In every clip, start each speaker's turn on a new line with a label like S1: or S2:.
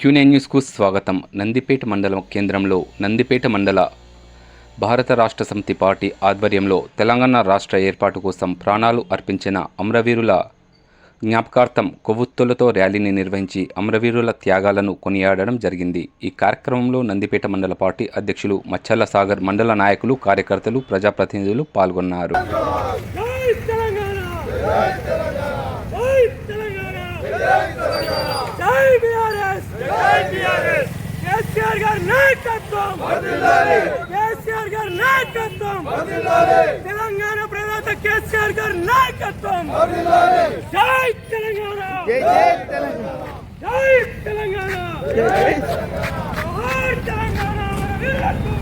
S1: Q9 న్యూస్కు స్వాగతం. నందిపేట మండల కేంద్రంలో నందిపేట మండల భారత రాష్ట్ర సమితి పార్టీ ఆధ్వర్యంలో తెలంగాణ రాష్ట్ర ఏర్పాటు కోసం ప్రాణాలు అర్పించిన అమరవీరుల జ్ఞాపకార్థం కొవ్వొత్తులతో ర్యాలీని నిర్వహించి అమరవీరుల త్యాగాలను కొనియాడడం జరిగింది. ఈ కార్యక్రమంలో నందిపేట మండల పార్టీ అధ్యక్షులు మచ్చల్ల సాగర్, మండల నాయకులు, కార్యకర్తలు, ప్రజాప్రతినిధులు పాల్గొన్నారు.
S2: తెలంగాణ ప్రధాత కేసీఆర్ గారి నాయకత్వం. జై తెలంగాణ, జై తెలంగాణ, జై తెలంగాణ మన వీరులకు,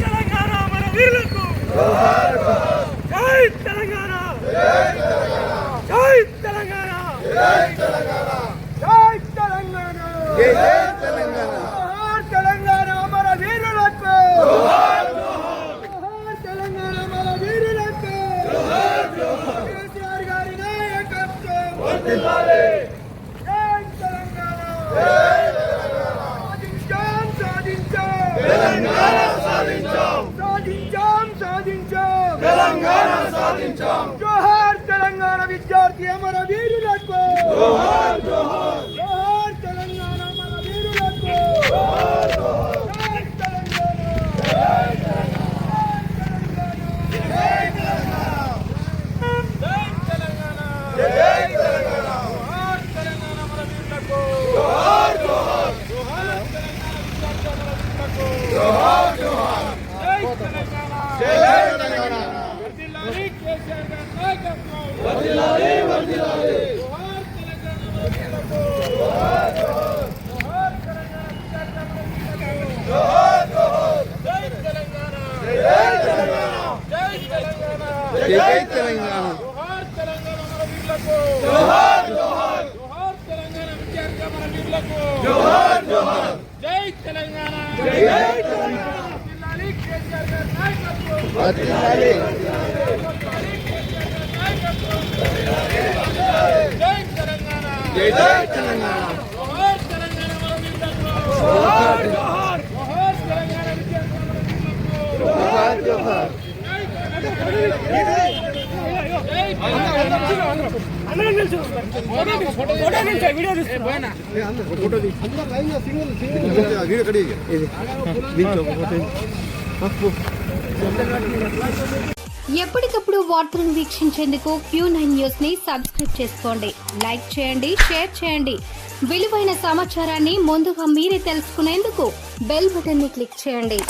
S2: తెలంగాణ మన వీరులకు, జై తెలంగాణ, జై తెలంగాణ, జై తెలంగాణ, జై తెలంగాణ, జై తెలంగాణ, తెలంగాణ మన వీరులకు, తెలంగాణ మన వీరులకు, కేసీఆర్ గారి నాయకత్వం. జై తెలంగాణ, సాధించాం, తెలంగాణ సాధించాం, తెలంగాణ సాధించాం. జోహార్ తెలంగాణ విద్యార్థి అమర వీరులకు, జోహార్ జోహార్, జోహార్ తెలంగాణ మన వీరులకు, జోహార్ జోహార్, జై తెలంగాణ, జై తెలంగాణ, జై తెలంగాణ, జై తెలంగాణ, జోహార్ తెలంగాణ మన వీరులకు, జోహార్ జోహార్, జోహార్ తెలంగాణ విద్యార్థి అమర వీరులకు, జోహార్ జోహార్, జై తెలంగాణ, జై తెలంగాణ. వర్ధిల్లాలి కేసీఆర్ గారి నాయకత్వం, వర్ధిల్లాలి, వర్ధిల్లాలి. జోహార్ తెలంగాణ మన వీరులకు, జోహార్ జోహార్, జోహార్ తెలంగాణ విద్యార్థి అమర వీరులకు, జోహార్ జోహార్, జై తెలంగాణ, జై తెలంగాణ, జై తెలంగాణ, జై తెలంగాణ. జోహార్ తెలంగాణ మన వీరులకు, జోహార్ జోహార్, జోహార్ తెలంగాణ విద్యార్థి అమర వీరులకు, జోహార్ జోహార్, జై తెలంగాణ, జై తెలంగాణ. వర్ధిల్లాలి కేసీఆర్ గారి నాయకత్వం, వర్ధిల్లాలి, వర్ధిల్లాలి కేసీఆర్ గారి నాయకత్వం, జై తెలంగాణ, జై తెలంగాణ. జోహార్ తెలంగాణ మన వీరులకు, జోహార్ జోహార్, జోహార్ తెలంగాణ విద్యార్థి అమర వీరులకు, జోహార్ జోహార్, జై తెలంగాణ, జై తెలంగాణ. అందరం నిల్చో, ఫోటో నిల్చో, వీడియో తీస్తున్నా.
S3: ఎప్పటికప్పుడు వార్తలను వీక్షించేందుకు Q9 న్యూస్ ని సబ్స్క్రైబ్ చేసుకోండి. లైక్ చేయండి, షేర్ చేయండి. విలువైన సమాచారాన్ని ముందుగా మీరే తెలుసుకునేందుకు బెల్ బటన్ ని క్లిక్ చేయండి.